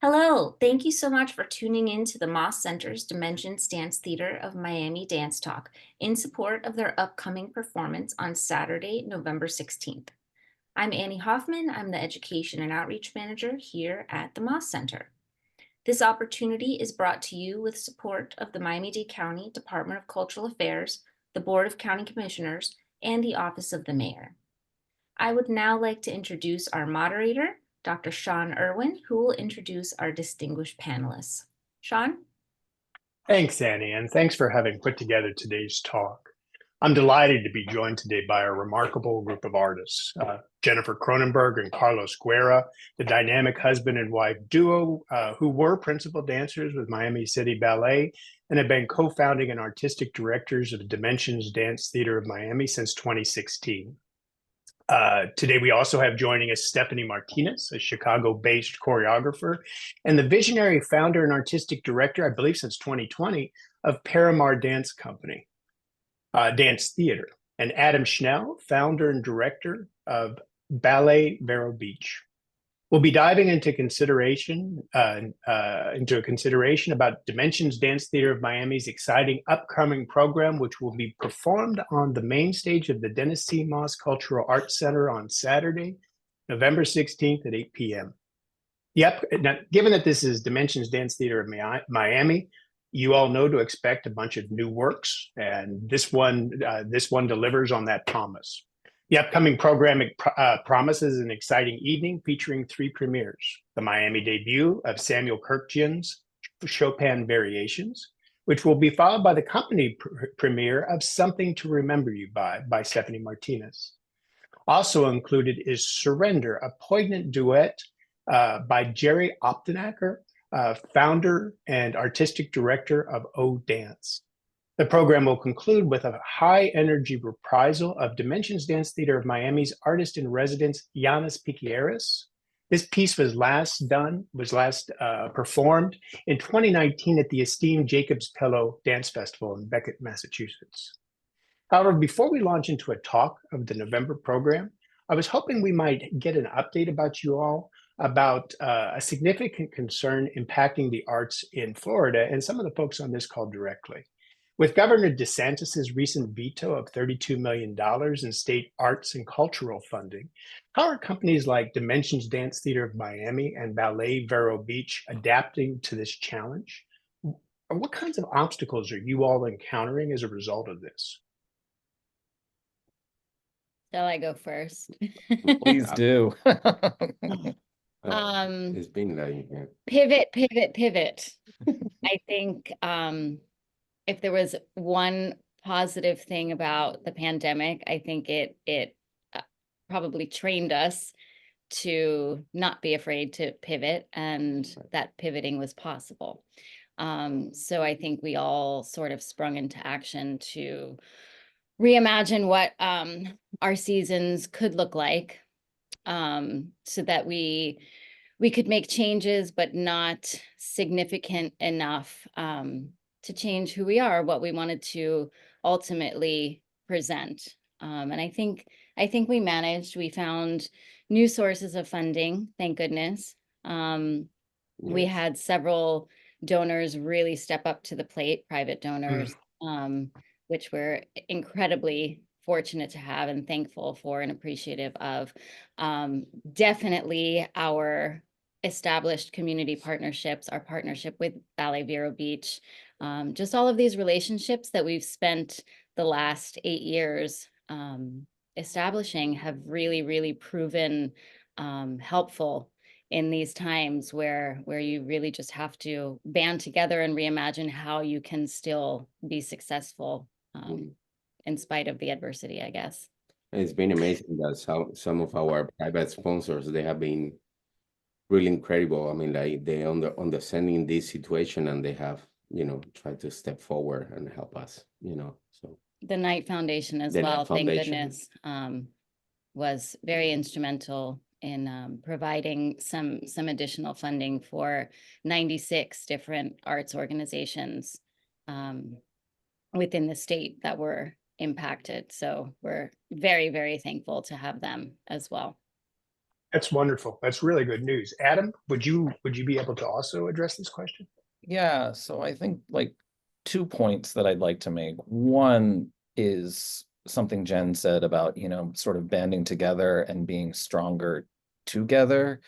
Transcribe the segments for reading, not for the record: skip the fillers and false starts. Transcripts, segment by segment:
Hello, thank you so much for tuning in to the Moss Center's Dimensions Dance Theater of Miami Dance Talk in support of their upcoming performance on Saturday, November 16th. I'm Annie Hoffman. I'm the Education and Outreach Manager here at the Moss Center. This opportunity is brought to you with support of the Miami-Dade County Department of Cultural Affairs, the Board of County Commissioners, and the Office of the Mayor. I would now like to introduce our moderator, Dr. Sean Erwin, who will introduce our distinguished panelists. Sean? Thanks, Annie, and thanks for having put together today's talk. I'm delighted to be joined today by a remarkable group of artists, Jennifer Kronenberg and Carlos Guerra, the dynamic husband and wife duo who were principal dancers with Miami City Ballet and have been co-founding and artistic directors of Dimensions Dance Theater of Miami since 2016. Today, we also have joining us Stephanie Martinez, a Chicago-based choreographer and the visionary founder and artistic director, I believe since 2020, of PARA.MAR Dance Company, Dance Theater, and Adam Schnell, founder and director of Ballet, Vero Beach. We'll be diving into a consideration about Dimensions Dance Theater of Miami's exciting upcoming program, which will be performed on the main stage of the Dennis C. Moss Cultural Arts Center on Saturday, November 16th at 8 p.m. Now, given that this is Dimensions Dance Theater of Miami, you all know to expect a bunch of new works, and this one delivers on that promise. The upcoming programming promises an exciting evening featuring 3 premieres: the Miami debut of Samuel Kurkjian's Chopin Variations, which will be followed by the company premiere of Something to Remember You by Stephanie Martinez. Also included is Surrender, a poignant duet by Jerry Optenacker, founder and artistic director of O Dance. The program will conclude with a high-energy reprisal of Dimensions Dance Theater of Miami's artist in residence, Yanis Pikieris. This piece was last performed in 2019 at the esteemed Jacob's Pillow Dance Festival in Beckett, Massachusetts. However, before we launch into a talk of the November program, I was hoping we might get an update about you all about a significant concern impacting the arts in Florida and some of the folks on this call directly. With Governor DeSantis's recent veto of $32 million in state arts and cultural funding, how are companies like Dimensions Dance Theater of Miami and Ballet Vero Beach adapting to this challenge? Or what kinds of obstacles are you all encountering as a result of this? Shall I go first? Please do. It's been like Pivot. I think if there was one positive thing about the pandemic, I think it probably trained us to not be afraid to pivot, and that pivoting was possible. So I think we all sort of sprung into action to reimagine what our seasons could look like, so that we could make changes, but not significant enough to change who we are, what we wanted to ultimately present. And I think we managed. We found new sources of funding, thank goodness. We had several donors really step up to the plate, private donors, which we're incredibly fortunate to have and thankful for and appreciative of. Definitely our established community partnerships, our partnership with Ballet Vero Beach, just all of these relationships that we've spent the last 8 years establishing have really proven helpful in these times where you really just have to band together and reimagine how you can still be successful in spite of the adversity, I guess. It's been amazing that some of our private sponsors, they have been really incredible. I mean, like they understanding this situation, and they have, tried to step forward and help us, so. The Knight Foundation as well, thank goodness, was very instrumental in providing some additional funding for 96 different arts organizations within the state that were impacted. So we're very thankful to have them as well. That's wonderful. That's really good news. Adam, would you be able to also address this question? Yeah, so I think like 2 points that I'd like to make. One is something Jen said about, sort of banding together and being stronger together.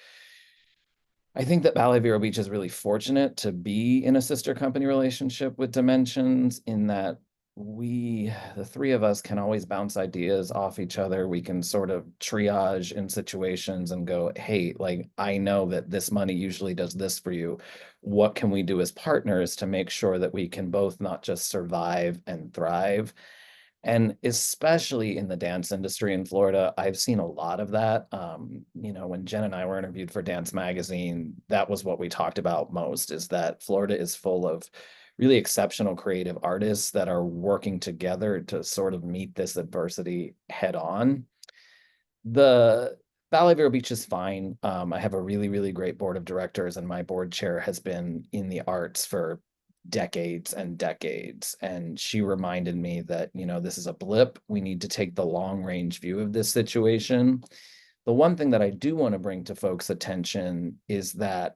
I think that Ballet Vero Beach is really fortunate to be in a sister company relationship with Dimensions, in that the three of us, can always bounce ideas off each other. We can sort of triage in situations and go, hey, like, I know that this money usually does this for you. What can we do as partners to make sure that we can both not just survive and thrive? And especially in the dance industry in Florida, I've seen a lot of that. When Jen and I were interviewed for Dance Magazine, that was what we talked about most, is that Florida is full of really exceptional creative artists that are working together to sort of meet this adversity head on. The Ballet Vero Beach is fine. I have a really, really great board of directors, and my board chair has been in the arts for decades and decades. And she reminded me that, this is a blip. We need to take the long range view of this situation. The one thing that I do want to bring to folks' attention is that,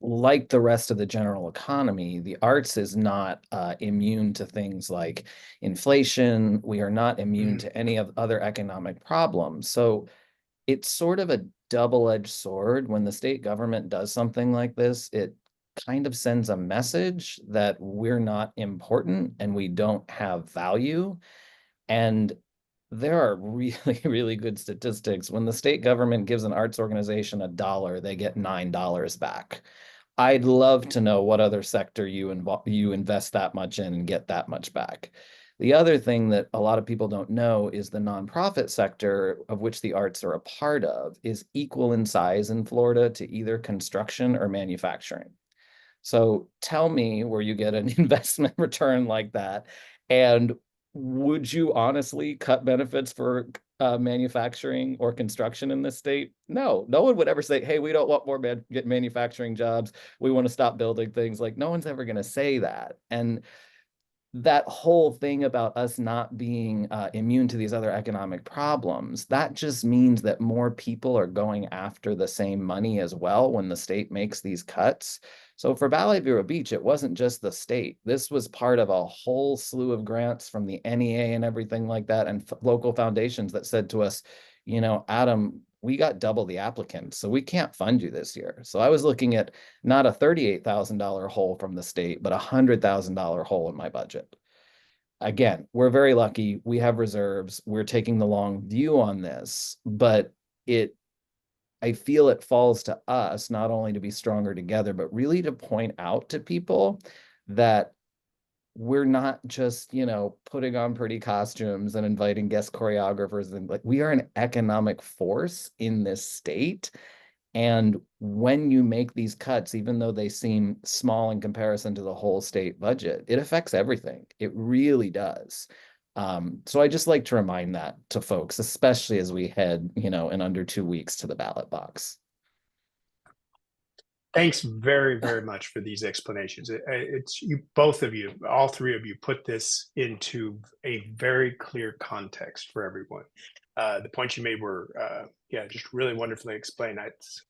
like the rest of the general economy, the arts is not immune to things like inflation. We are not immune to any of other economic problems. So it's sort of a double-edged sword. When the state government does something like this, it kind of sends a message that we're not important and we don't have value. And there are really, really good statistics. When the state government gives an arts organization $1, they get $9 back. I'd love to know what other sector you invest that much in and get that much back. The other thing that a lot of people don't know is the nonprofit sector, of which the arts are a part of, is equal in size in Florida to either construction or manufacturing. So tell me where you get an investment return like that. And would you honestly cut benefits for manufacturing or construction in this state? No, no one would ever say, hey, we don't want more manufacturing jobs. We want to stop building things. Like, no one's ever going to say that. And that whole thing about us not being immune to these other economic problems, that just means that more people are going after the same money as well when the state makes these cuts. So for Ballet Vero Beach, it wasn't just the state. This was part of a whole slew of grants from the NEA and everything like that, and local foundations that said to us, Adam, we got double the applicants, so we can't fund you this year. So I was looking at not a $38,000 hole from the state, but a $100,000 hole in my budget. Again, we're very lucky. We have reserves. We're taking the long view on this, but I feel it falls to us not only to be stronger together, but really to point out to people that we're not just, putting on pretty costumes and inviting guest choreographers, and like, we are an economic force in this state. And when you make these cuts, even though they seem small in comparison to the whole state budget, it affects everything. It really does. So I just like to remind that to folks, especially as we head, in under 2 weeks to the ballot box. Thanks very, very much for these explanations. It's you, both of you, all three of you, put this into a very clear context for everyone. The points you made were, just really wonderfully explained.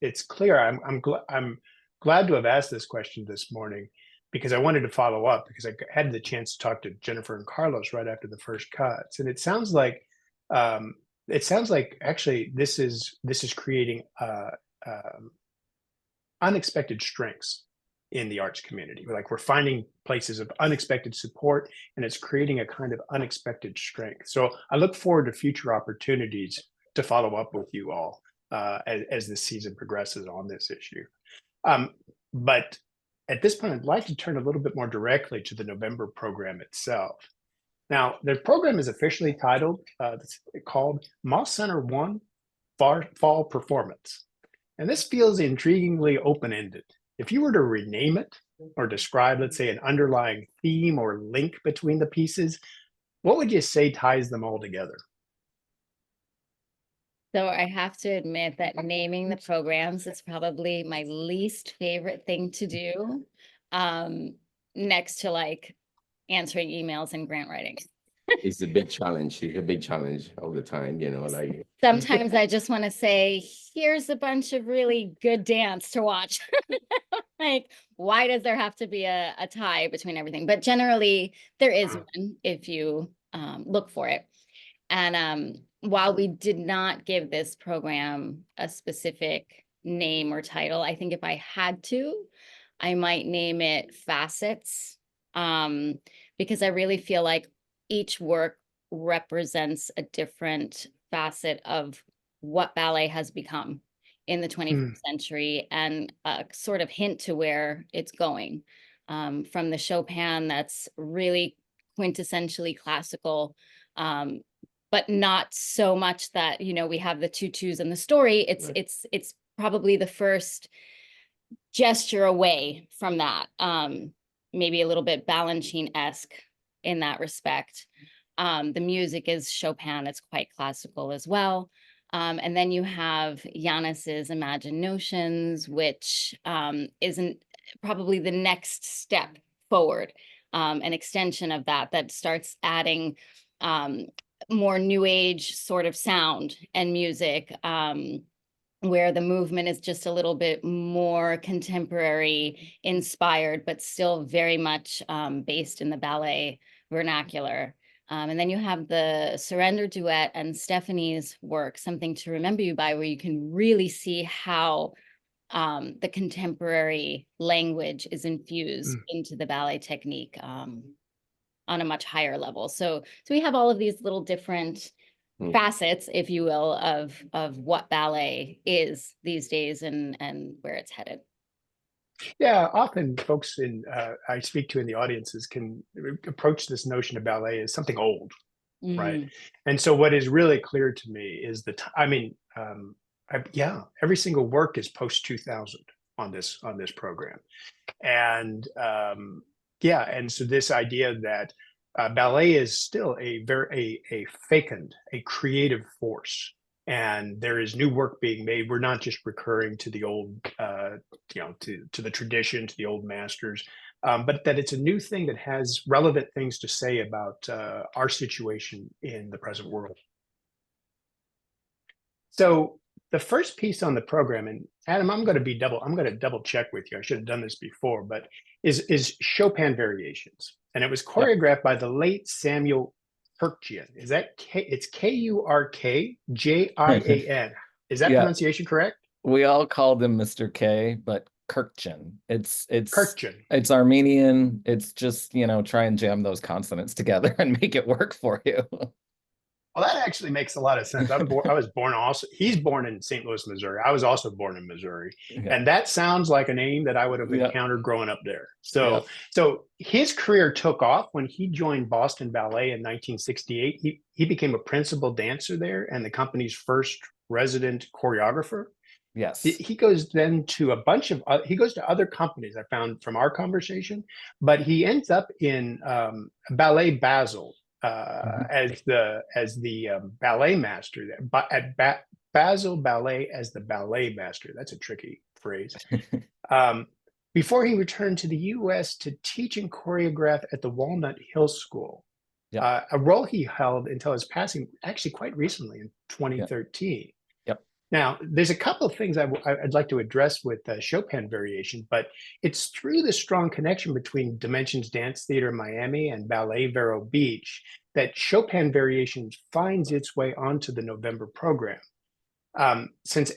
It's clear. I'm glad to have asked this question this morning, because I wanted to follow up, because I had the chance to talk to Jennifer and Carlos right after the first cuts, and it sounds like actually this is creating unexpected strengths in the arts community. Like, we're finding places of unexpected support, and it's creating a kind of unexpected strength. So I look forward to future opportunities to follow up with you all as the season progresses on this issue. But at this point, I'd like to turn a little bit more directly to the November program itself. Now, the program is officially titled, called Moss Center 1 Fall Performance. And this feels intriguingly open-ended. If you were to rename it or describe, let's say, an underlying theme or link between the pieces, what would you say ties them all together? So I have to admit that naming the programs is probably my least favorite thing to do, next to like answering emails and grant writing. It's a big challenge. It's a big challenge all the time, you know, like Sometimes I just want to say, here's a bunch of really good dance to watch. Like, why does there have to be a tie between everything? But generally, there is one if you look for it. And while we did not give this program a specific name or title, I think if I had to, I might name it Facets, because I really feel like each work represents a different facet of what ballet has become in the 21st century, and a sort of hint to where it's going. From the Chopin that's really quintessentially classical, but not so much that, you know, we have the tutus in the story. It's probably the first gesture away from that. Maybe a little bit Balanchine-esque in that respect. The music is Chopin, it's quite classical as well. And then you have Yanis's Imagine Notions, which isn't probably the next step forward, an extension of that starts adding more new age sort of sound and music, where the movement is just a little bit more contemporary inspired, but still very much based in the ballet vernacular. And then you have the Surrender Duet and Stephanie's work, Something to Remember You By, where you can really see how the contemporary language is infused into the ballet technique on a much higher level. So we have all of these little different facets, if you will, of what ballet is these days and where it's headed. Yeah, often folks I speak to in the audiences can approach this notion of ballet as something old, right? And so what is really clear to me is that, every single work is post 2000 on this program, and and so this idea that ballet is still a fecund, a creative force, and there is new work being made. We're not just recurring to the old, to the tradition, to the old masters, but that it's a new thing that has relevant things to say about our situation in the present world. So the first piece on the program, and Adam, I'm going to double check with you. I should have done this before, but is Chopin Variations, and it was choreographed by the late Samuel Kurkjian. Is that it's Kurkjian? Is that pronunciation correct? We all called him Mr. K, but Kurkjian. It's Kurkjian. It's Armenian. It's just, try and jam those consonants together and make it work for you. Well, that actually makes a lot of sense. I was born also. He's born in St. Louis, Missouri. I was also born in Missouri, and that sounds like a name that I would have encountered growing up there. So his career took off when he joined Boston Ballet in 1968. He became a principal dancer there and the company's first resident choreographer. Yes. He goes then to he goes to other companies, I found from our conversation, but he ends up in Ballet Basel. As the ballet master there, but at Basel Ballet as the ballet master. That's a tricky phrase. Before he returned to the U.S. to teach and choreograph at the Walnut Hill School, a role he held until his passing, actually quite recently in 2013. Now, there's a couple of things I'd like to address with Chopin Variation, but it's through the strong connection between Dimensions Dance Theater Miami and Ballet Vero Beach that Chopin Variations finds its way onto the November program. Since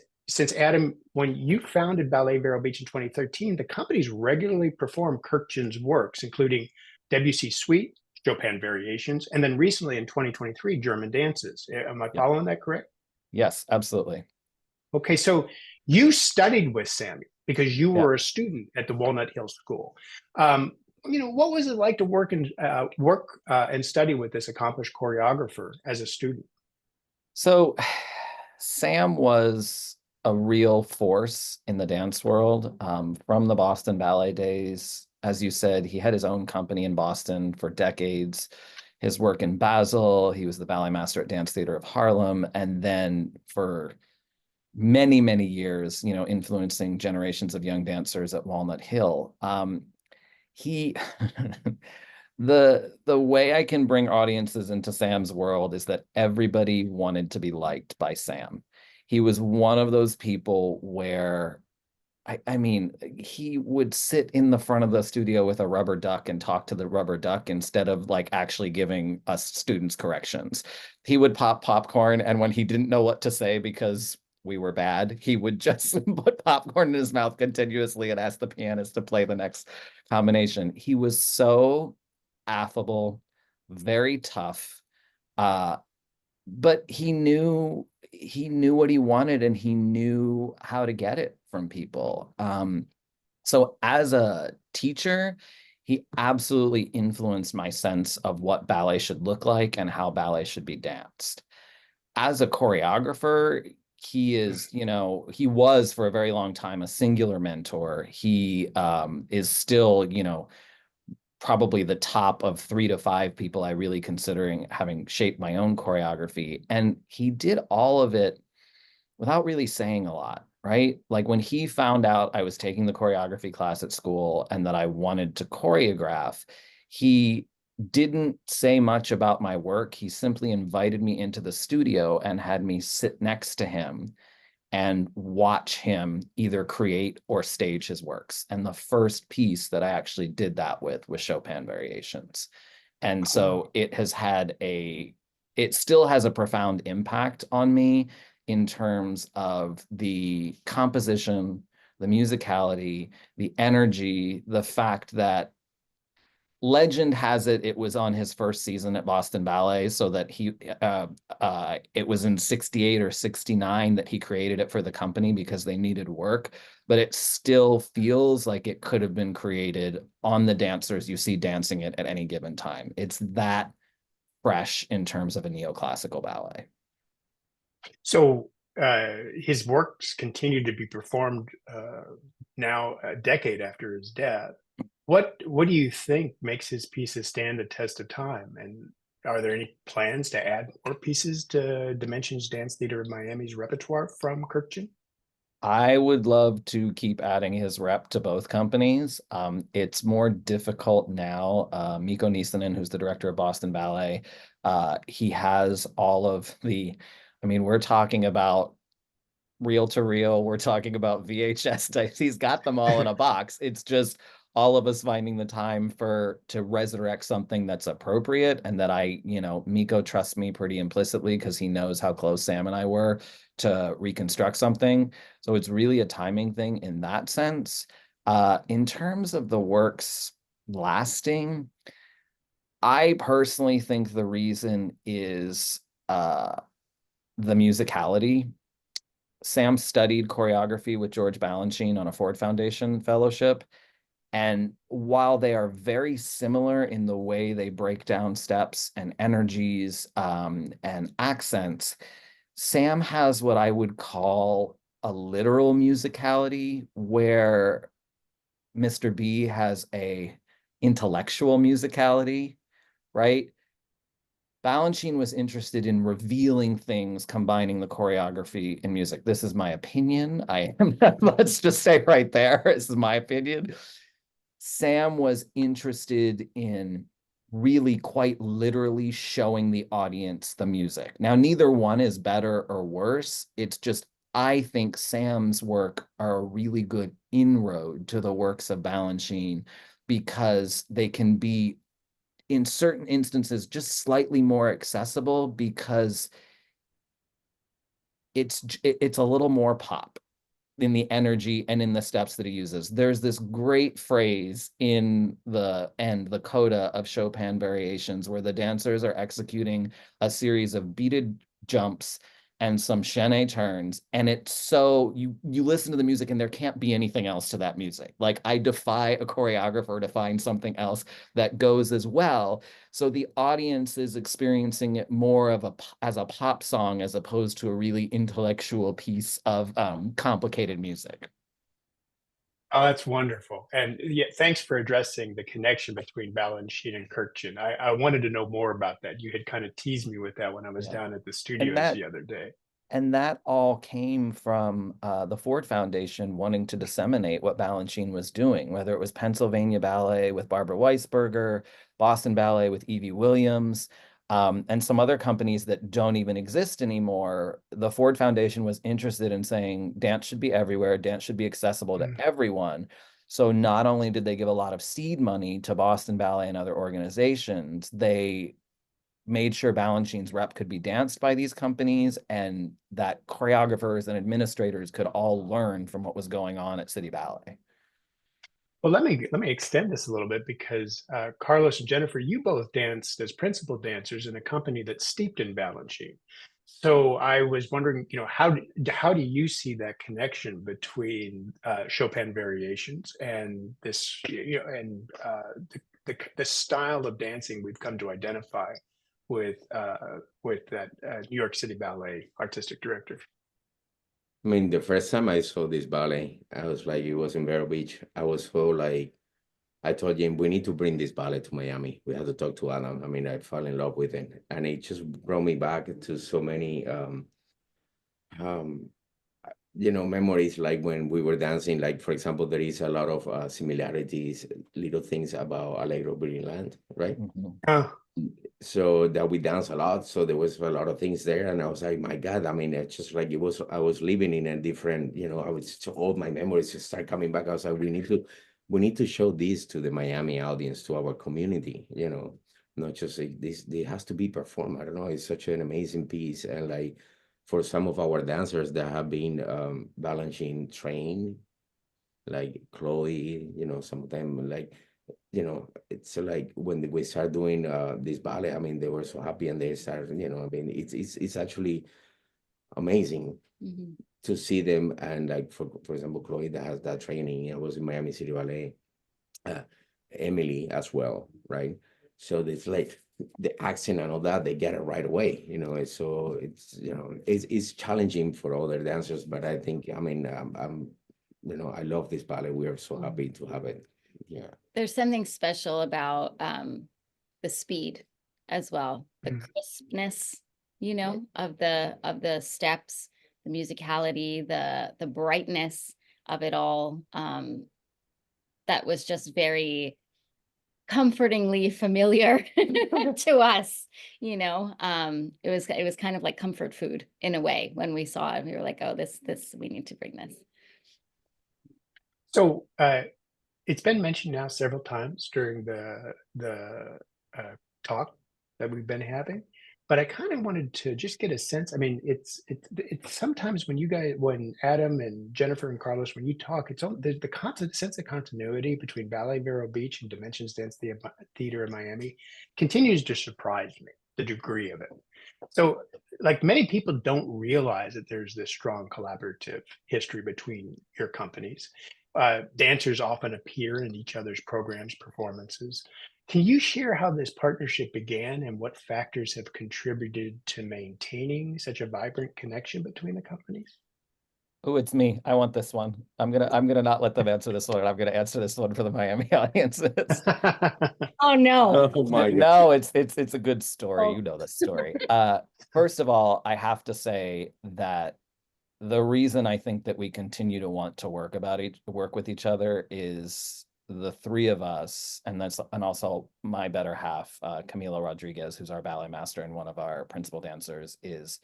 Adam, when you founded Ballet Vero Beach in 2013, the companies regularly perform Kurkjian's works, including Debussy Suite, Chopin Variations, and then recently in 2023, German Dances. Am I following that correct? Yes, absolutely. Okay, so you studied with Samuel because you were a student at the Walnut Hill School. What was it like to work and study with this accomplished choreographer as a student? So Sam was a real force in the dance world from the Boston Ballet days. As you said, he had his own company in Boston for decades. His work in Basel, he was the ballet master at Dance Theater of Harlem, and then for many, many years, influencing generations of young dancers at Walnut Hill. The way I can bring audiences into Sam's world is that everybody wanted to be liked by Sam. He was one of those people where I mean, he would sit in the front of the studio with a rubber duck and talk to the rubber duck instead of like actually giving us students corrections. He would pop popcorn, and when he didn't know what to say because we were bad, he would just put popcorn in his mouth continuously and ask the pianist to play the next combination. He was so affable, very tough. But he knew what he wanted, and he knew how to get it from people. So as a teacher, he absolutely influenced my sense of what ballet should look like and how ballet should be danced. As a choreographer, he is, he was for a very long time a singular mentor. He is still, probably the top of 3 to 5 people I really considering having shaped my own choreography. And he did all of it without really saying a lot, right? Like when he found out I was taking the choreography class at school and that I wanted to choreograph, he didn't say much about my work. He simply invited me into the studio and had me sit next to him and watch him either create or stage his works. And the first piece that I actually did that with was Chopin Variations. And so it still has a profound impact on me in terms of the composition, the musicality, the energy, the fact that legend has it was on his first season at Boston Ballet, so that it was in 68 or 69 that he created it for the company because they needed work, but it still feels like it could have been created on the dancers you see dancing it at any given time. It's that fresh in terms of a neoclassical ballet. So his works continue to be performed now a decade after his death. What do you think makes his pieces stand the test of time? And are there any plans to add more pieces to Dimensions Dance Theater of Miami's repertoire from Kurkjian? I would love to keep adding his rep to both companies. It's more difficult now. Mikko Niisanen, who's the director of Boston Ballet, he has all of we're talking about reel to reel, we're talking about VHS types. He's got them all in a box. It's just all of us finding the time to resurrect something that's appropriate, and that Mikko trusts me pretty implicitly because he knows how close Sam and I were to reconstruct something. So it's really a timing thing in that sense. In terms of the works lasting, I personally think the reason is the musicality. Sam studied choreography with George Balanchine on a Ford Foundation fellowship. And while they are very similar in the way they break down steps and energies and accents, Sam has what I would call a literal musicality, where Mr. B has a intellectual musicality, right? Balanchine was interested in revealing things, combining the choreography and music. This is my opinion. Let's just say right there, this is my opinion. Sam was interested in really quite literally showing the audience the music. Now, neither one is better or worse. It's just, I think Sam's work are a really good inroad to the works of Balanchine because they can be, in certain instances, just slightly more accessible because it's a little more pop in the energy and in the steps that he uses. There's this great phrase in the coda of Chopin Variations where the dancers are executing a series of beated jumps and some chaîné turns, and it's so you listen to the music and there can't be anything else to that music. Like, I defy a choreographer to find something else that goes as well. So the audience is experiencing it more as a pop song as opposed to a really intellectual piece of complicated music. Oh, that's wonderful. And yeah, thanks for addressing the connection between Balanchine and Kurkjian. I wanted to know more about that. You had kind of teased me with that when I was down at the studios the other day. And that all came from the Ford Foundation wanting to disseminate what Balanchine was doing, whether it was Pennsylvania Ballet with Barbara Weisberger, Boston Ballet with Evie Williams, and some other companies that don't even exist anymore. The Ford Foundation was interested in saying dance should be everywhere, dance should be accessible to everyone. So not only did they give a lot of seed money to Boston Ballet and other organizations, they made sure Balanchine's rep could be danced by these companies, and that choreographers and administrators could all learn from what was going on at City Ballet. Well, let me extend this a little bit, because Carlos and Jennifer, you both danced as principal dancers in a company that's steeped in Balanchine. So I was wondering, how do you see that connection between Chopin Variations and this, and the style of dancing we've come to identify with that New York City Ballet artistic director? I mean, the first time I saw this ballet, I was like, it was in Vero Beach. I was so like, I told him, we need to bring this ballet to Miami. We had to talk to Adam. I mean, I fell in love with it. And it just brought me back to so many, memories, like when we were dancing. Like, for example, there is a lot of similarities, little things about Allegro Brilliant, right? So that we dance a lot. So there was a lot of things there. And I was like, my God, I mean, it's just like I was living in a different, I was, all my memories just start coming back. I was like, we need to show this to the Miami audience, to our community, not just like this, it has to be performed. I don't know, it's such an amazing piece. And like, for some of our dancers that have been Balanchine trained, like Chloe, some of them, like, it's like when we start doing this ballet, I mean, they were so happy, and they started, I mean, it's actually amazing to see them. And like, for example, Chloe, that has that training, I was in Miami City Ballet, Emily as well, right? So it's like the accent and all that, they get it right away, so it's challenging for other dancers, but I think, I mean, I love this ballet. We are so happy to have it. Yeah. There's something special about the speed as well, the crispness, of the steps, the musicality, the brightness of it all. That was just very comfortingly familiar to us. It was kind of like comfort food in a way. When we saw it, we were like, oh, this we need to bring this. So it's been mentioned now several times during the talk that we've been having, but I kind of wanted to just get a sense. I mean, it's sometimes when Adam and Jennifer and Carlos, when you talk, there's the sense of continuity between Ballet Vero Beach and Dimensions Dance Theater in Miami continues to surprise me, the degree of it. So, like, many people don't realize that there's this strong collaborative history between your companies. Dancers often appear in each other's programs, performances. Can you share how this partnership began and what factors have contributed to maintaining such a vibrant connection between the companies? Oh, it's me. I want this one. I'm gonna not let them answer this one. I'm gonna answer this one for the Miami audiences. Oh no. Oh my God. No, it's a good story. Oh. You know the story. First of all, I have to say that the reason I think that we continue to want to work with each other is the three of us, and also my better half, Camila Rodriguez, who's our ballet master and one of our principal dancers, is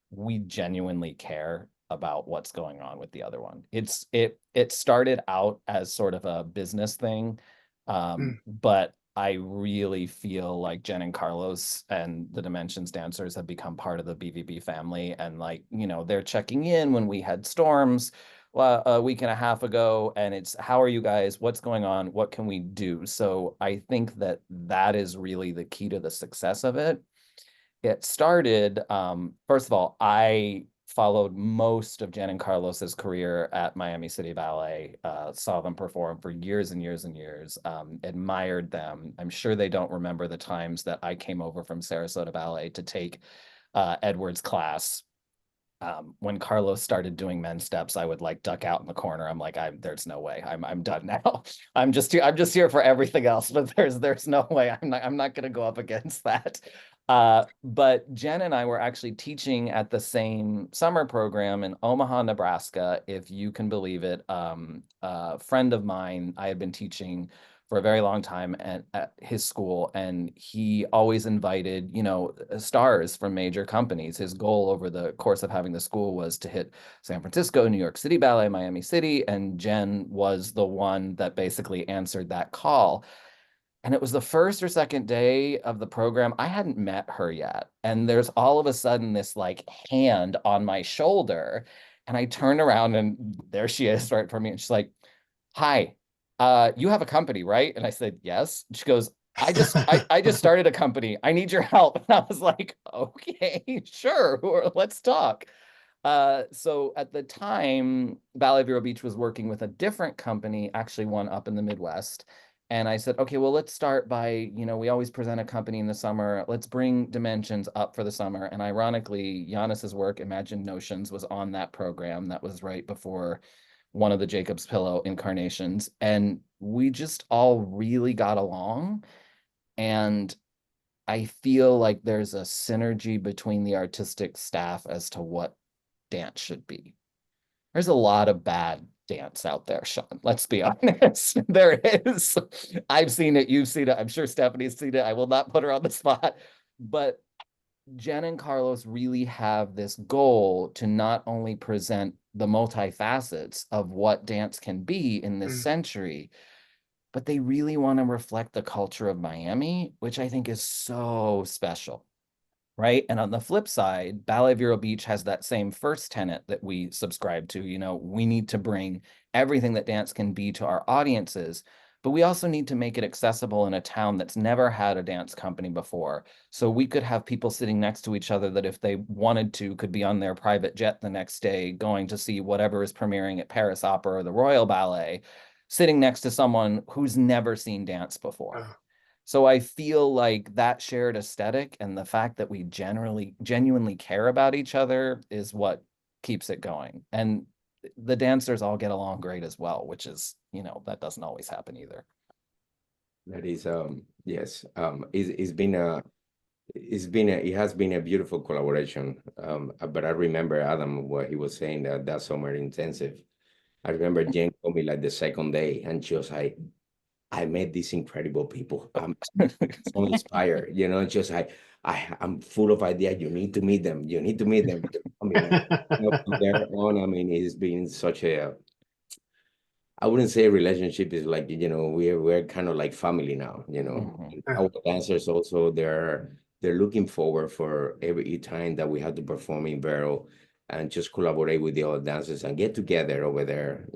we genuinely care about what's going on with the other one. It started out as sort of a business thing, but I really feel like Jen and Carlos and the Dimensions dancers have become part of the BVB family, and like, they're checking in when we had storms a week and a half ago, and it's, how are you guys? What's going on? What can we do? So I think that is really the key to the success of it. It started, first of all, I followed most of Jen and Carlos's career at Miami City Ballet, saw them perform for years and years and years, admired them. I'm sure they don't remember the times that I came over from Sarasota Ballet to take Edward's class. when Carlos started doing men's steps, I would like duck out in the corner. I'm like, there's no way. I'm done now. I'm just here for everything else, but there's no way. I'm not going to go up against that. But Jen and I were actually teaching at the same summer program in Omaha, Nebraska, if you can believe it. A friend of mine, I had been teaching for a very long time at his school, and he always invited, stars from major companies. His goal over the course of having the school was to hit San Francisco, New York City Ballet, Miami City, and Jen was the one that basically answered that call. And it was the first or second day of the program. I hadn't met her yet. And there's all of a sudden this like hand on my shoulder. And I turned around and there she is right for me. And she's like, "Hi, you have a company, right?" And I said, "Yes." She goes, I just started a company. I need your help." And I was like, "Okay, sure. Let's talk." So at the time, Ballet Vero Beach was working with a different company, actually one up in the Midwest. And I said, "Okay, well, let's start by, we always present a company in the summer. Let's bring Dimensions up for the summer." And ironically, Yanis's work, Imagine Notions, was on that program. That was right before one of the Jacob's Pillow incarnations. And we just all really got along. And I feel like there's a synergy between the artistic staff as to what dance should be. There's a lot of bad dance out there, Sean. Let's be honest. There is. I've seen it. You've seen it. I'm sure Stephanie's seen it. I will not put her on the spot. But Jen and Carlos really have this goal to not only present the multifacets of what dance can be in this century, but they really want to reflect the culture of Miami, which I think is so special. Right. And on the flip side, Ballet Vero Beach has that same first tenet that we subscribe to. We need to bring everything that dance can be to our audiences, but we also need to make it accessible in a town that's never had a dance company before. So we could have people sitting next to each other that if they wanted to could be on their private jet the next day going to see whatever is premiering at Paris Opera or the Royal Ballet, sitting next to someone who's never seen dance before. So I feel like that shared aesthetic and the fact that we genuinely care about each other is what keeps it going. And the dancers all get along great as well, which is, that doesn't always happen either. That is, yes, it has been a beautiful collaboration. But I remember Adam, what he was saying that summer intensive. I remember Jen told me like the second day, and she was like, "I met these incredible people. I'm so inspired, just I'm full of ideas. You need to meet them. You need to meet them." I mean, from there on, I mean, it's been such I wouldn't say a relationship is like, we're kind of like family now, Our dancers also, they're looking forward for every time that we have to perform in Vero and just collaborate with the other dancers and get together over there,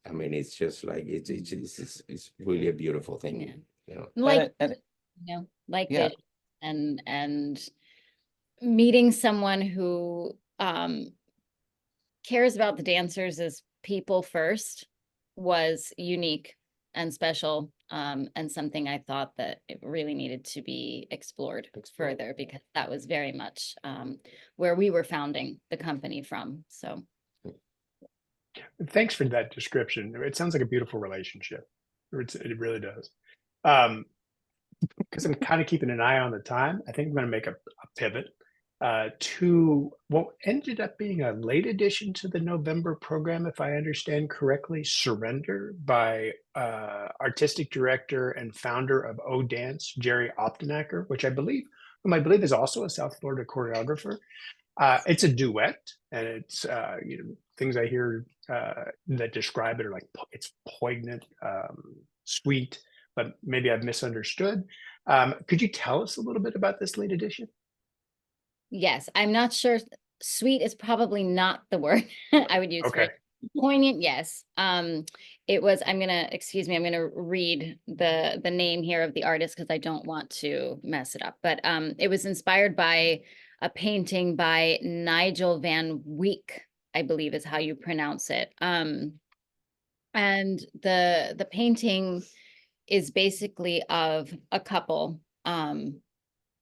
I mean, it's just like, it's really a beautiful thing, Like, Yeah. this and meeting someone who cares about the dancers as people first was unique and special, and something I thought that it really needed to be explored further, because that was very much where we were founding the company from. So Thanks for that description. It sounds like a beautiful relationship. It really does. Because I'm kind of keeping an eye on the time, I think I'm going to make a pivot to what ended up being a late addition to the November program, if I understand correctly, Surrender by artistic director and founder of O Dance, Jerry Optenacker, whom I believe is also a South Florida choreographer. It's a duet, and it's things I hear that describe it are like it's poignant, sweet, but maybe I've misunderstood. Could you tell us a little bit about this late edition? yes, I'm not sure. Sweet is probably not the word I would use. Okay. Poignant, yes. It was, I'm gonna read the name here of the artist because I don't want to mess it up. But it was inspired by a painting by Nigel Van Wyck, I believe is how you pronounce it. And the painting is basically of a couple.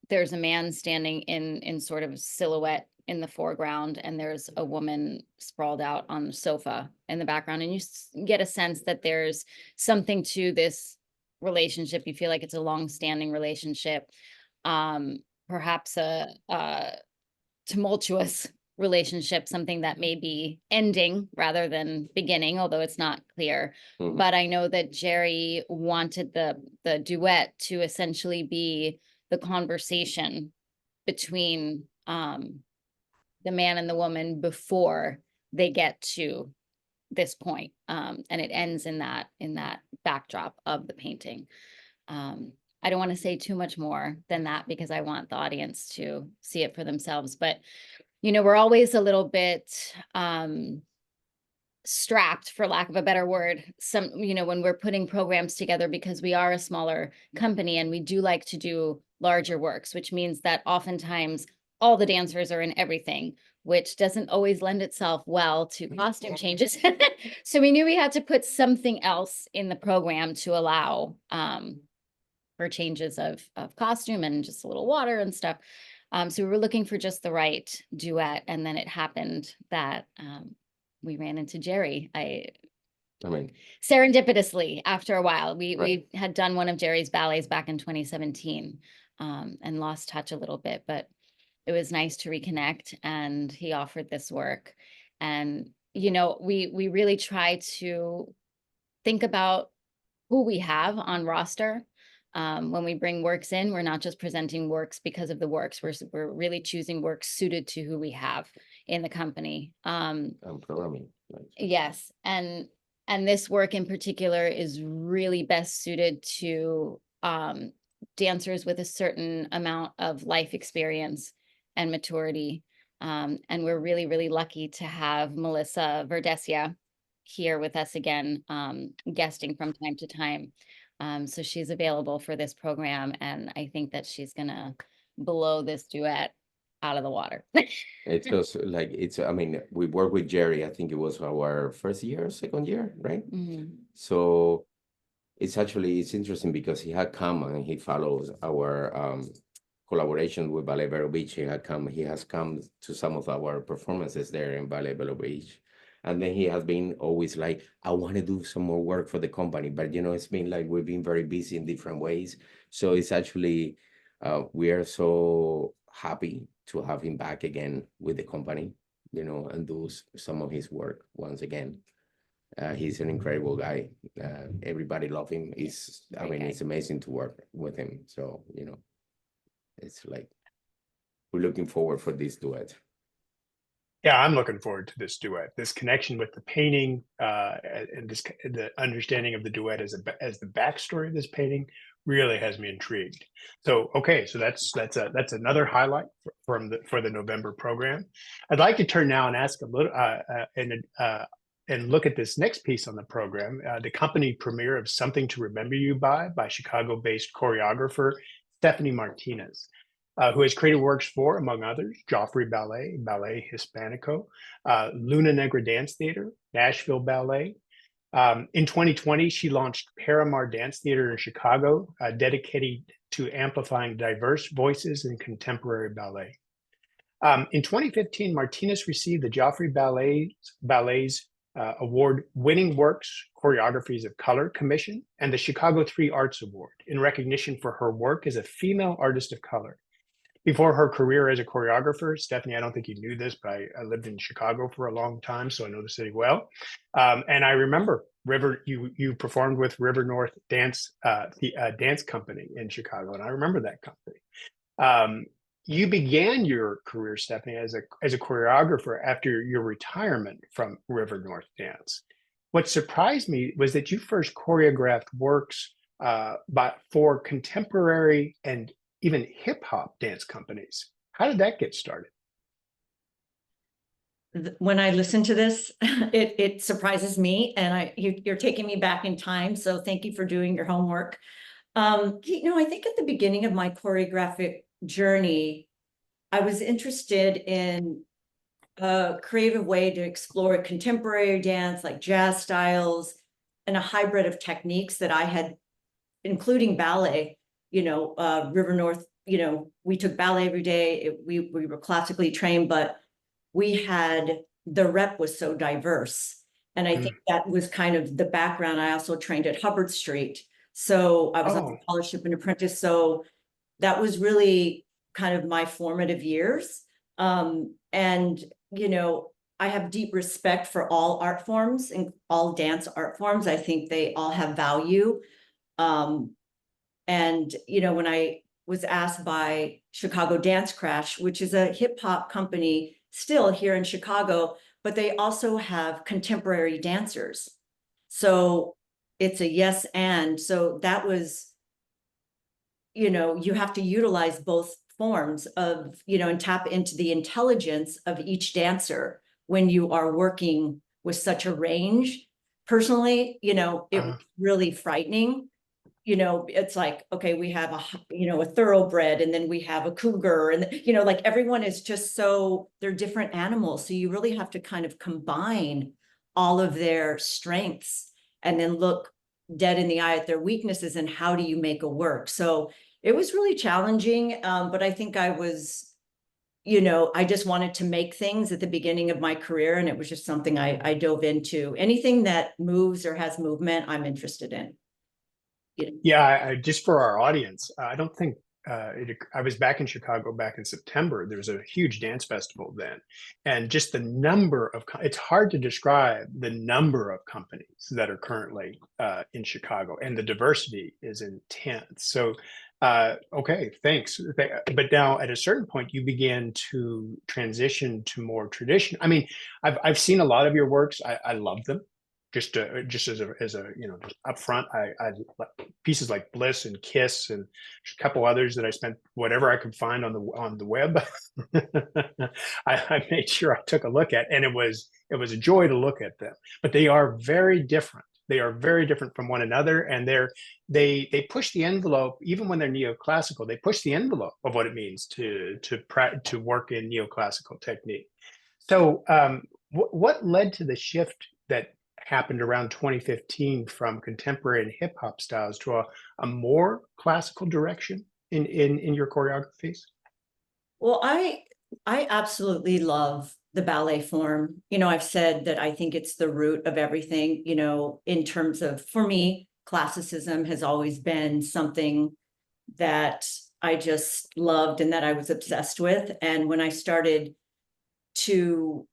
There's a man standing in sort of silhouette in the foreground, and there's a woman sprawled out on the sofa in the background. And you get a sense that there's something to this relationship. You feel like it's a long-standing relationship, perhaps a tumultuous relationship, something that may be ending rather than beginning, although it's not clear. Mhm. But I know that Jerry wanted the duet to essentially be the conversation between the man and the woman before they get to this point. And it ends in that backdrop of the painting. I don't want to say too much more than that because I want the audience to see it for themselves. But you know, we're always a little bit strapped, for lack of a better word, when we're putting programs together, because we are a smaller company and we do like to do larger works, which means that oftentimes all the dancers are in everything, which doesn't always lend itself well to costume changes. So we knew we had to put something else in the program to allow for changes of costume and just a little water and stuff. So we were looking for just the right duet, and then it happened that we ran into Jerry. I mean, serendipitously, after a while, we had done one of Jerry's ballets back in 2017, and lost touch a little bit, but it was nice to reconnect. And he offered this work, and you know, we really try to think about who we have on roster. When we bring works in, we're not just presenting works because of the works. We're really choosing works suited to who we have in the company. And programming. Yes, and this work in particular is really best suited to dancers with a certain amount of life experience and maturity. And we're really, really lucky to have Melissa Verdesia here with us again, guesting from time to time. So she's available for this program, and I think that she's gonna blow this duet out of the water. It's just like, I mean, we worked with Jerry, I think it was our first year, second year, right? Mhm. So it's interesting because he had come and he follows our collaboration with Ballet Vero Beach. He has come to some of our performances there in Ballet Vero Beach. And then he has been always like, I want to do some more work for the company. But, you know, it's been like, we've been very busy in different ways. So it's actually, we are so happy to have him back again with the company, you know, and do some of his work once again. He's an incredible guy. Everybody love him. It's amazing to work with him. So, you know, it's like, we're looking forward for this duet. Yeah, I'm looking forward to this duet. This connection with the painting, and the understanding of the duet as the backstory of this painting really has me intrigued. So, okay, so that's another highlight for the November program. I'd like to turn now and ask a little and look at this next piece on the program, the company premiere of Something to Remember You by Chicago-based choreographer Stephanie Martinez. Who has created works for, among others, Joffrey Ballet, Ballet Hispanico, Luna Negra Dance Theater, Nashville Ballet. In 2020, she launched PARA.MAR Dance Theater in Chicago, dedicated to amplifying diverse voices in contemporary ballet. In 2015, Martinez received the Joffrey Ballet's award-winning works, Choreographies of Color Commission, and the Chicago 3 Arts Award in recognition for her work as a female artist of color. Before her career as a choreographer, Stephanie, I don't think you knew this, but I lived in Chicago for a long time, so I know the city well. And I remember you performed with River North Dance, dance company in Chicago, and I remember that company. You began your career, Stephanie, as a choreographer after your retirement from River North Dance. What surprised me was that you first choreographed works for contemporary and even hip hop dance companies. How did that get started? When I listen to this, it surprises me, and you're taking me back in time. So thank you for doing your homework. You know, I think at the beginning of my choreographic journey, I was interested in a creative way to explore contemporary dance, like jazz styles, and a hybrid of techniques that I had, including ballet. You know, River North, you know, we took ballet every day. We were classically trained, but the rep was so diverse. And I think that was kind of the background. I also trained at Hubbard Street. So I was on Oh. scholarship and apprentice. So that was really kind of my formative years. And, you know, I have deep respect for all art forms and all dance art forms. I think they all have value. And, you know, when I was asked by Chicago Dance Crash, which is a hip hop company still here in Chicago, but they also have contemporary dancers. So it's a yes and. So that was, you know, you have to utilize both forms of, you know, and tap into the intelligence of each dancer when you are working with such a range. Personally, you know, it was really frightening. You know, it's like, okay, we have a thoroughbred, and then we have a cougar, and, you know, like everyone is just so, they're different animals. So you really have to kind of combine all of their strengths and then look dead in the eye at their weaknesses, and how do you make it work? So it was really challenging. But I think I was, you know, I just wanted to make things at the beginning of my career, and it was just something I dove into. Anything that moves or has movement, I'm interested in. Yeah, just for our audience, I don't think I was back in Chicago back in September. There was a huge dance festival then, and just the number of it's hard to describe the number of companies that are currently in Chicago, and the diversity is intense. So, okay, thanks. But now, at a certain point, you began to transition to more tradition. I mean, I've seen a lot of your works. I love them. Just as a you know, just up front, I pieces like Bliss and Kiss and a couple others that I spent whatever I could find on the web. I made sure I took a look at, and it was a joy to look at them. But they are very different. They are very different from one another, and they push the envelope. Even when they're neoclassical, they push the envelope of what it means to work in neoclassical technique. So, what led to the shift that happened around 2015 from contemporary and hip hop styles to a more classical direction in your choreographies? Well, I absolutely love the ballet form. You know, I've said that I think it's the root of everything, you know, in terms of, for me, classicism has always been something that I just loved and that I was obsessed with. And when I started to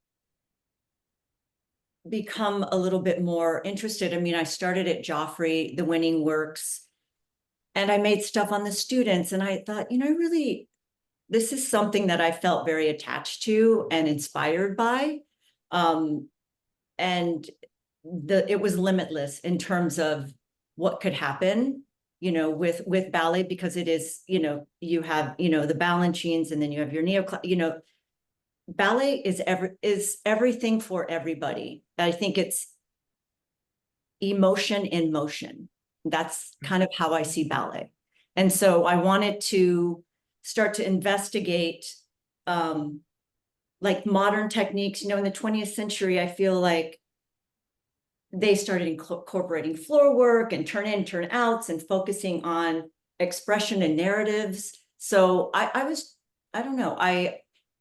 become a little bit more interested, I mean, I started at Joffrey, the winning works, and I made stuff on the students. And I thought, you know, this is something that I felt very attached to and inspired by. And it was limitless in terms of what could happen, you know, with ballet, because it is, you know, you have, you know, the Balanchines, and then you have your you know, ballet is everything for everybody. I think it's emotion in motion. That's kind of how I see ballet. And so I wanted to start to investigate like modern techniques. You know, in the 20th century, I feel like they started incorporating floor work and turn in, turn outs, and focusing on expression and narratives. So I don't know,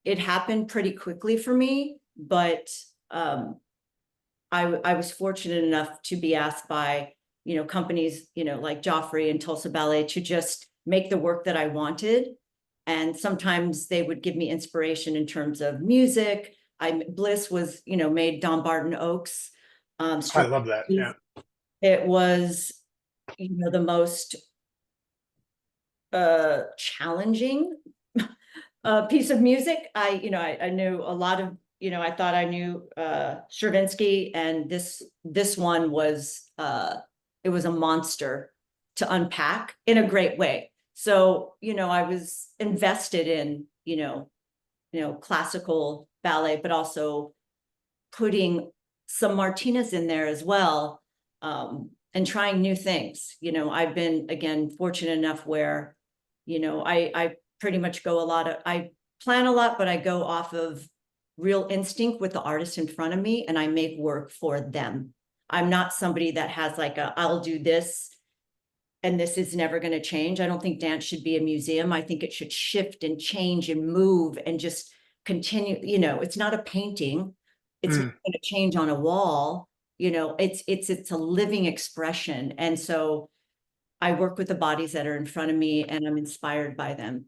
it happened pretty quickly for me, but I was fortunate enough to be asked by, you know, companies, you know, like Joffrey and Tulsa Ballet to just make the work that I wanted. And sometimes they would give me inspiration in terms of music. Bliss was, you know, made Don Barton Oaks. I love that. Yeah. It was, you know, the most challenging piece of music. I knew a lot of, you know, I thought I knew Stravinsky, and this one was it was a monster to unpack in a great way. So, you know, I was invested in, you know, classical ballet, but also putting some Martinez in there as well, and trying new things. You know, I've been, again, fortunate enough where, you know, I pretty much I plan a lot, but I go off of real instinct with the artist in front of me, and I make work for them. I'm not somebody that has like I'll do this and this is never going to change. I don't think dance should be a museum. I think it should shift and change and move and just continue, you know, it's not a painting. It's not going to change on a wall. You know, it's a living expression. And so I work with the bodies that are in front of me and I'm inspired by them.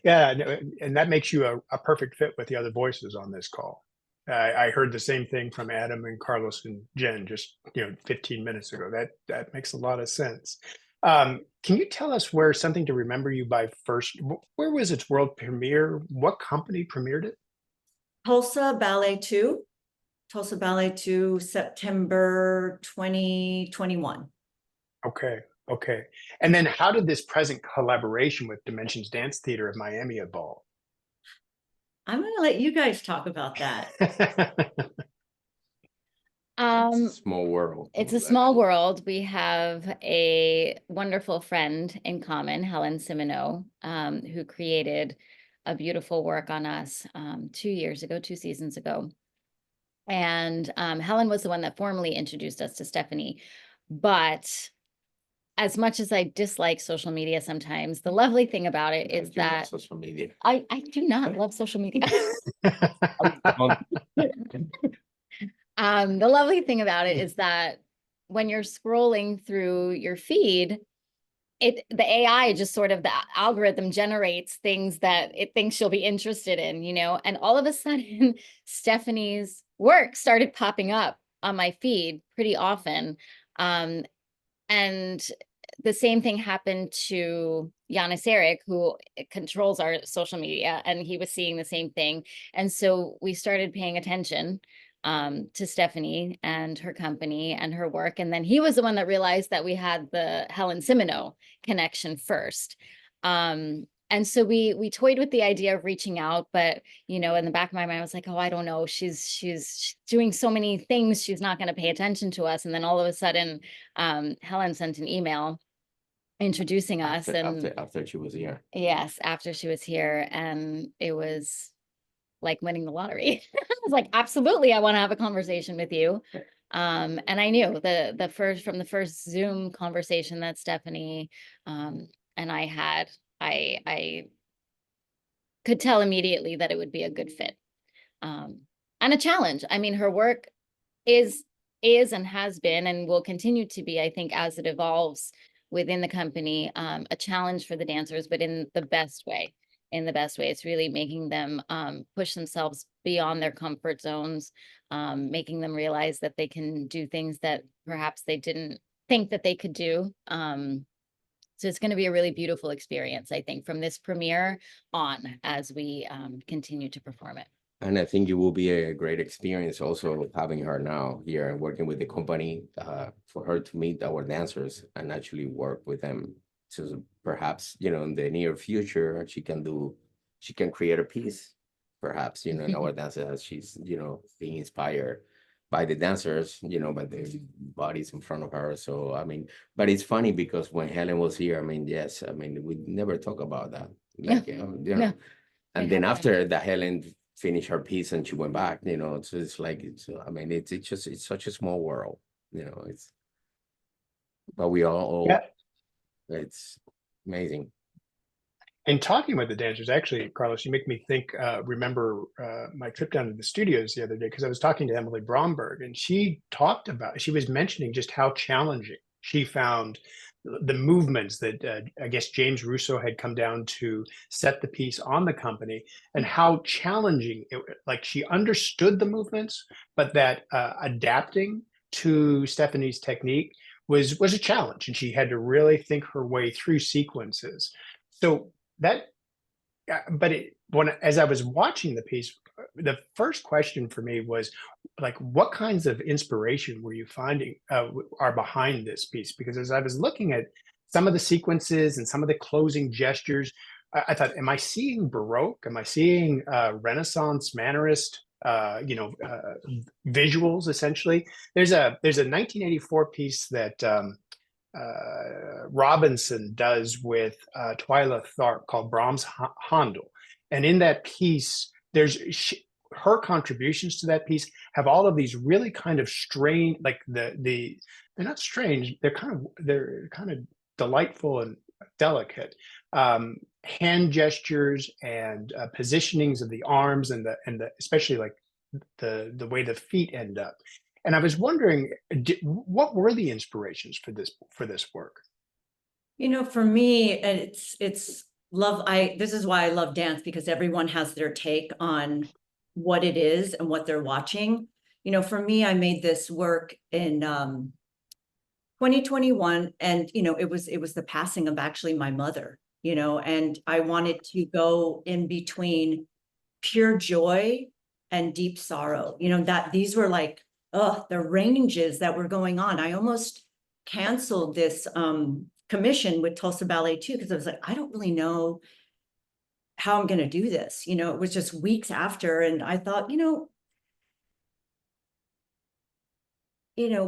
Yeah, and that makes you a perfect fit with the other voices on this call. I heard the same thing from Adam and Carlos and Jen just 15 minutes ago. That makes a lot of sense. Can you tell us where Something to Remember You by first? Where was its world premiere? What company premiered it? Tulsa Ballet 2, September 2021. Okay. And then how did this present collaboration with Dimensions Dance Theater of Miami evolve? I'm going to let you guys talk about that. It's a small world. It's a small world. We have a wonderful friend in common, Helen Simino, who created a beautiful work on us 2 seasons ago. And Helen was the one that formally introduced us to Stephanie. But as much as I dislike social media sometimes, the lovely thing about it is that social media. I do not love social media. The lovely thing about it is that when you're scrolling through your feed, the AI just sort of, the algorithm generates things that it thinks you'll be interested in, and all of a sudden Stephanie's work started popping up on my feed pretty often. And the same thing happened to Yanis Eric, who controls our social media, and he was seeing the same thing. And so we started paying attention to Stephanie and her company and her work. And then he was the one that realized that we had the Helen Simino connection first. And so we toyed with the idea of reaching out, but in the back of my mind, I was like, oh, I don't know. She's doing so many things. She's not going to pay attention to us. And then all of a sudden, Helen sent an email introducing us. After she was here. Yes, after she was here. And it was like winning the lottery. I was like, absolutely, I want to have a conversation with you. And I knew from the first Zoom conversation that Stephanie and I had, I could tell immediately that it would be a good fit and a challenge. I mean, her work is and has been and will continue to be, I think, as it evolves within the company, a challenge for the dancers, but in the best way. It's really making them push themselves beyond their comfort zones, making them realize that they can do things that perhaps they didn't think that they could do. So it's going to be a really beautiful experience, I think, from this premiere on as we continue to perform it. And I think it will be a great experience also having her now here and working with the company for her to meet our dancers and actually work with them. So perhaps, in the near future, she can create a piece, perhaps, in our dances as she's, being inspired by the dancers, by the bodies in front of her. So, I mean, but it's funny because when Helen was here, we never talk about that. Like, No. And then after that, Helen finished her piece and she went back, so it's like, it's such a small world, but we all, Yeah. It's amazing. And talking with the dancers, actually, Carlos, you make me think, remember my trip down to the studios the other day, because I was talking to Emily Bromberg, and she was mentioning just how challenging she found the movements that I guess James Russo had come down to set the piece on the company, and how challenging like she understood the movements, but that adapting to Stephanie's technique was a challenge, and she had to really think her way through sequences. So as I was watching the piece, the first question for me was like, what kinds of inspiration were you finding are behind this piece? Because as I was looking at some of the sequences and some of the closing gestures, I thought, am I seeing Baroque? Am I seeing Renaissance, Mannerist, visuals? Essentially, there's a 1984 piece that Robinson does with Twyla Tharp called Brahms Handel, and in that piece, her contributions to that piece have all of these really kind of strange, like they're not strange, they're kind of delightful and delicate hand gestures and positionings of the arms and the especially like the way the feet end up. And I was wondering, what were the inspirations for this work? You know, for me, it's love. This is why I love dance, because everyone has their take on what it is and what they're watching. You know, for me, I made this work in 2021, and you know, it was the passing of actually my mother, you know, and I wanted to go in between pure joy and deep sorrow. You know, that these were like, oh, the ranges that were going on. I almost canceled this commission with Tulsa Ballet too, because I was like, I don't really know how I'm going to do this. You know, it was just weeks after, and I thought,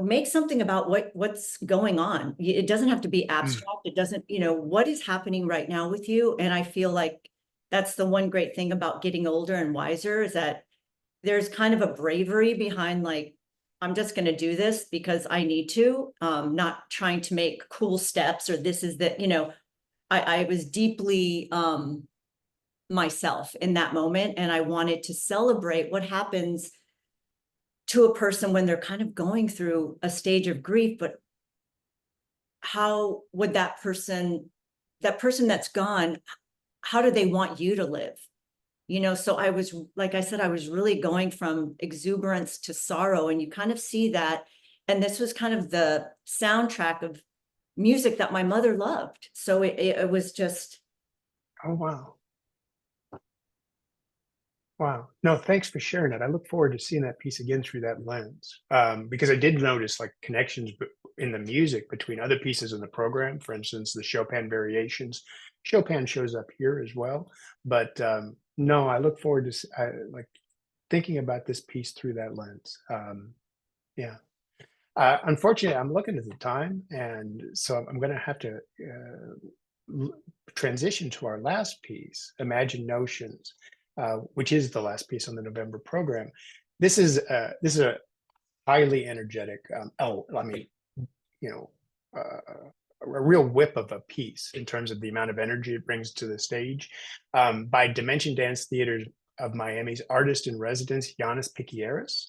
make something about what's going on. It doesn't have to be abstract. It doesn't, what is happening right now with you? And I feel like that's the one great thing about getting older and wiser, is that there's kind of a bravery behind, like, I'm just going to do this because I need to, not trying to make cool steps, or this is that, I was deeply myself in that moment. And I wanted to celebrate what happens to a person when they're kind of going through a stage of grief, but how would that person that's gone, how do they want you to live? So I was, like I said, I was really going from exuberance to sorrow, and you kind of see that. And this was kind of the soundtrack of music that my mother loved. So it was just. Oh, wow. Wow. No, thanks for sharing that. I look forward to seeing that piece again through that lens. Because I did notice like connections in the music between other pieces in the program. For instance, the Chopin Variations. Chopin shows up here as well. But no, I look forward to like thinking about this piece through that lens. Yeah. Unfortunately, I'm looking at the time, and so I'm going to have to transition to our last piece, Imagine Notions. Which is the last piece on the November program. This is a highly energetic, a real whip of a piece in terms of the amount of energy it brings to the stage, by Dimension Dance Theater of Miami's artist in residence, Yanis Pikieris.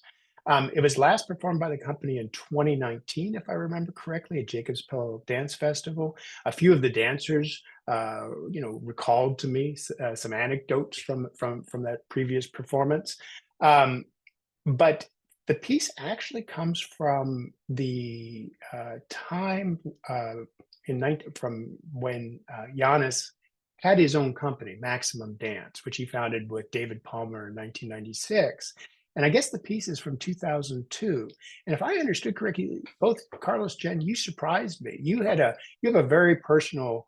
It was last performed by the company in 2019, if I remember correctly, at Jacob's Pillow Dance Festival. A few of the dancers recalled to me some anecdotes from that previous performance. But the piece actually comes from the time from when Yanis had his own company, Maximum Dance, which he founded with David Palmer in 1996. And I guess the piece is from 2002. And if I understood correctly, both Carlos, Jen, you surprised me. You have a very personal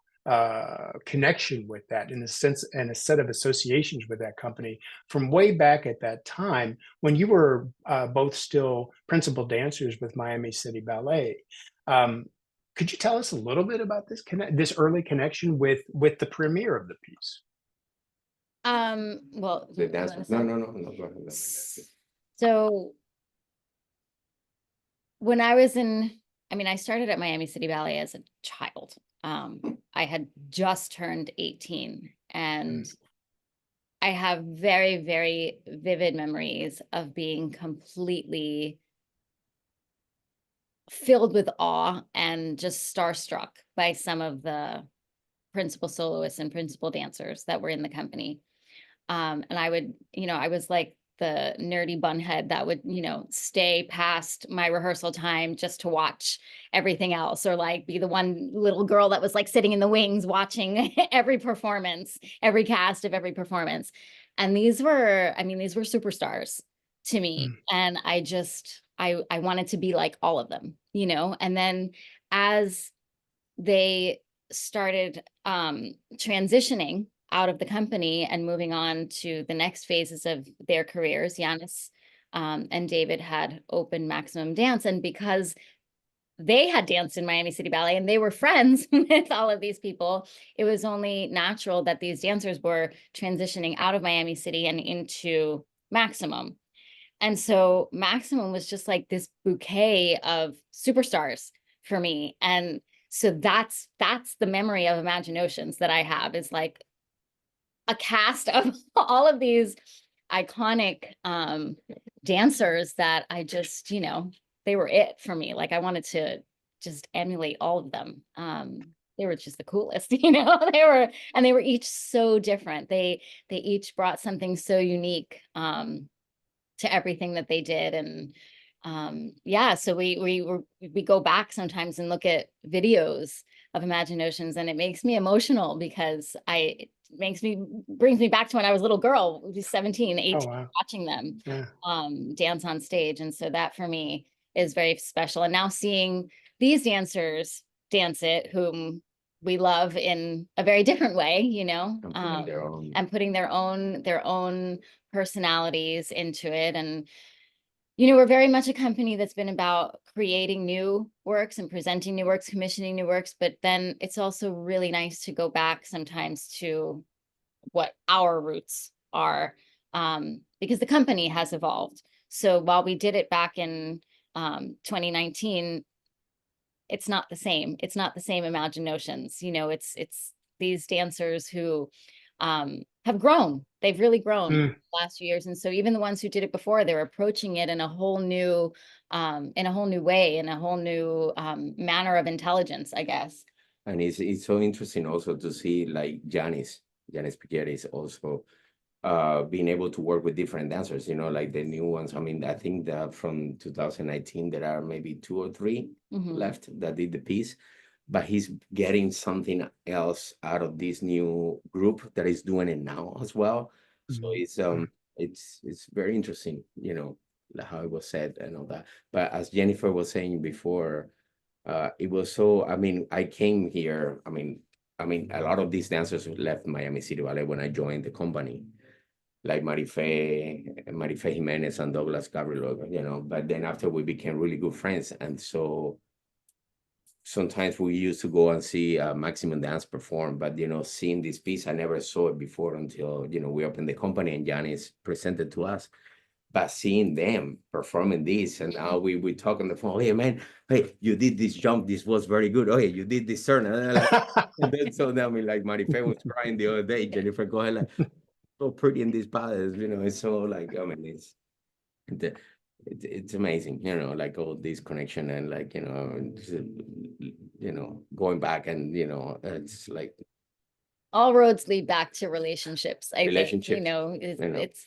connection with that, in a sense, and a set of associations with that company from way back at that time when you were both still principal dancers with Miami City Ballet. Could you tell us a little bit about this early connection with the premiere of the piece? Well, The dance. No, go ahead. So when I started at Miami City Ballet as a child. I had just turned 18, and I have very, very vivid memories of being completely filled with awe and just starstruck by some of the principal soloists and principal dancers that were in the company. And I was like the nerdy bunhead that would, stay past my rehearsal time just to watch everything else, or like be the one little girl that was like sitting in the wings watching every performance, every cast of every performance. And these were superstars to me. And I wanted to be like all of them, and then as they started transitioning out of the company and moving on to the next phases of their careers, Yanis and David had opened Maximum Dance. And because they had danced in Miami City Ballet and they were friends with all of these people, it was only natural that these dancers were transitioning out of Miami City and into Maximum. And so Maximum was just like this bouquet of superstars for me. And so that's the memory of Imagine Notions that I have, is like a cast of all of these iconic dancers that I just, they were it for me. Like I wanted to just emulate all of them. They were just the coolest, they were each so different. They each brought something so unique to everything that they did. And yeah, so we go back sometimes and look at videos of Imagine-Oceans, and it makes me emotional because brings me back to when I was a little girl, 17, 18, Oh, wow. watching them Yeah. dance on stage. And so that for me is very special. And now seeing these dancers dance it, whom we love in a very different way, and putting their own personalities into it. And we're very much a company that's been about creating new works and presenting new works, commissioning new works, but then it's also really nice to go back sometimes to what our roots are, because the company has evolved. So while we did it back in 2019, it's not the same. It's not the same Imagine-Oceans. It's these dancers who have grown. They've really grown the last few years. And so even the ones who did it before, they're approaching it in a whole new way, in a whole new manner of intelligence, I guess. And it's so interesting also to see like Yanis Pikieris also being able to work with different dancers, like the new ones. I mean, I think that from 2019, there are maybe 2 or 3 left that did the piece, but he's getting something else out of this new group that is doing it now as well. So it's very interesting, how it was said and all that. But as Jennifer was saying before, it was so, I mean, I came here, I mean, a lot of these dancers left Miami City Ballet when I joined the company, like Marife Jimenez and Douglas Gabriel, but then after we became really good friends. And so sometimes we used to go and see Maximum Dance perform, but, seeing this piece, I never saw it before until, we opened the company and Yanis presented to us. But seeing them performing this, and now we talk on the phone, hey, man, hey, you did this jump, this was very good. Oh, yeah, you did this turn. And then so now, like Marife was crying the other day, Jennifer, go ahead, like, so pretty in these battles, it's so like, I mean, it's amazing, like all this connection and like, going back and, it's like. All roads lead back to relationships. I think, it's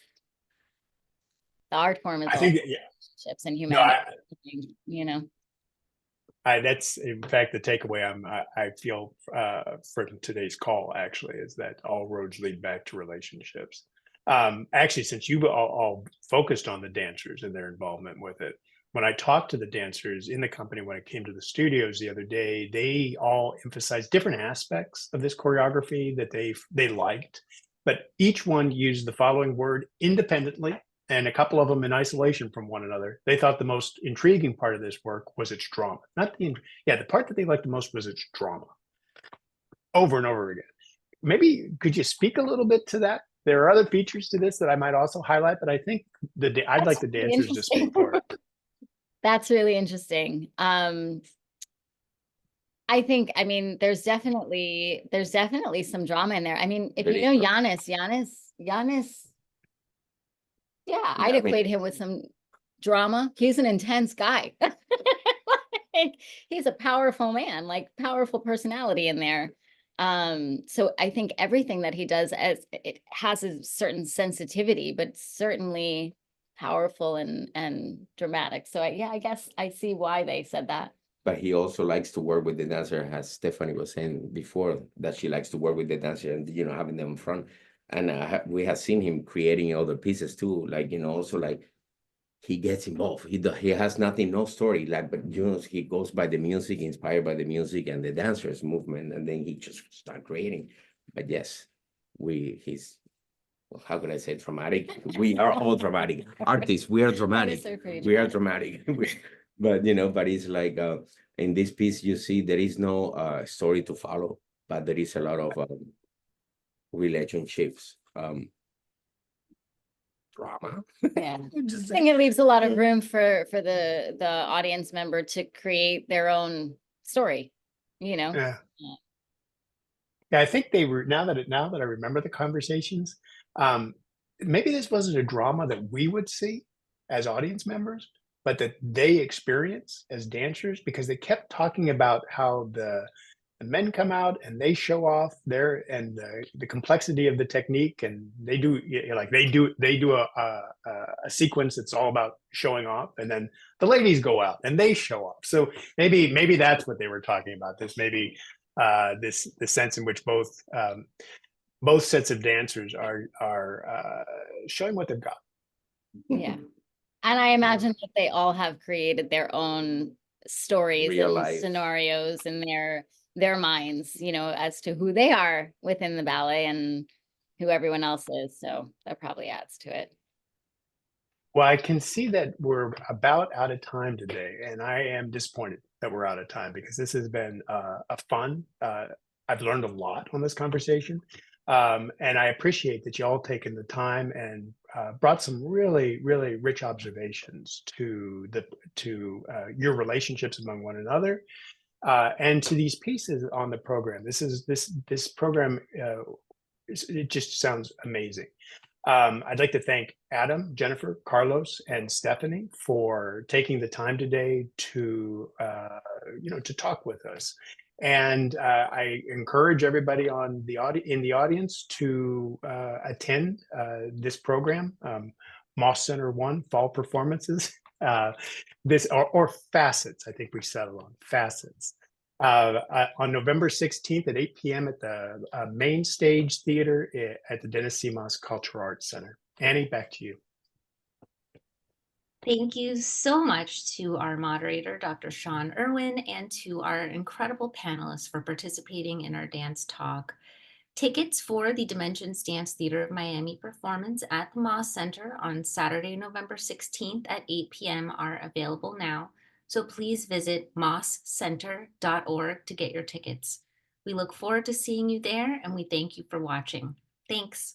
the art form is I all think, relationships and humanity, That's in fact the takeaway I feel from today's call actually is that all roads lead back to relationships. Actually, since you've all focused on the dancers and their involvement with it, when I talked to the dancers in the company when I came to the studios the other day, they all emphasized different aspects of this choreography that they liked, but each one used the following word independently, and a couple of them in isolation from one another. They thought the most intriguing part of this work was its drama. The part that they liked the most was its drama. Over and over again. Maybe could you speak a little bit to that? There are other features to this that I might also highlight, but I think I'd like the dancers to speak for it. That's really interesting. I think, there's definitely some drama in there. I mean, if you know Yanis, yeah, I'd equate him with some drama. He's an intense guy. He's a powerful man, like powerful personality in there. So I think everything that he does it has a certain sensitivity, but certainly powerful and dramatic. So I guess I see why they said that. But he also likes to work with the dancer, as Stephanie was saying before, that she likes to work with the dancer and, having them in front. And we have seen him creating other pieces too, like, also like he gets involved. He has no story, like, but he goes by the music, inspired by the music and the dancers movement, and then he just start creating. But yes, how can I say dramatic? We are all dramatic artists. We are dramatic. We are dramatic. But but it's like in this piece, you see there is no story to follow, but there is a lot of relationships, drama. Yeah, I think it leaves a lot of room for the audience member to create their own story. Yeah. Yeah, I think they were now that I remember the conversations, maybe this wasn't a drama that we would see as audience members, but that they experience as dancers because they kept talking about how the men come out and they show off the complexity of the technique, and they do like they do a sequence that's all about showing off, and then the ladies go out and they show off. So maybe that's what they were talking about. This maybe this the sense in which both sets of dancers are showing what they've got. Yeah. And I imagine that they all have created their own stories Real and life. scenarios in their minds, you know, as to who they are within the ballet and who everyone else is. So that probably adds to it. Well, I can see that we're about out of time today, and I am disappointed that we're out of time because this has been a fun. I've learned a lot on this conversation, and I appreciate that you all taken the time and brought some really, really rich observations to your relationships among one another, and to these pieces on the program. This program. It just sounds amazing. I'd like to thank Adam, Jennifer, Carlos, and Stephanie for taking the time today to to talk with us. And I encourage everybody in the audience to attend this program, Moss Center 1 Fall Performances. This or Facets. I think we settled on Facets. On November 16th at 8 p.m. at the Main Stage Theater at the Yanis Pikieris Cultural Arts Center. Annie, back to you. Thank you so much to our moderator, Dr. Sean Erwin, and to our incredible panelists for participating in our dance talk. Tickets for the Dimensions Dance Theater of Miami performance at the Moss Center on Saturday, November 16th at 8 p.m. are available now. So please visit mosscenter.org to get your tickets. We look forward to seeing you there, and we thank you for watching. Thanks.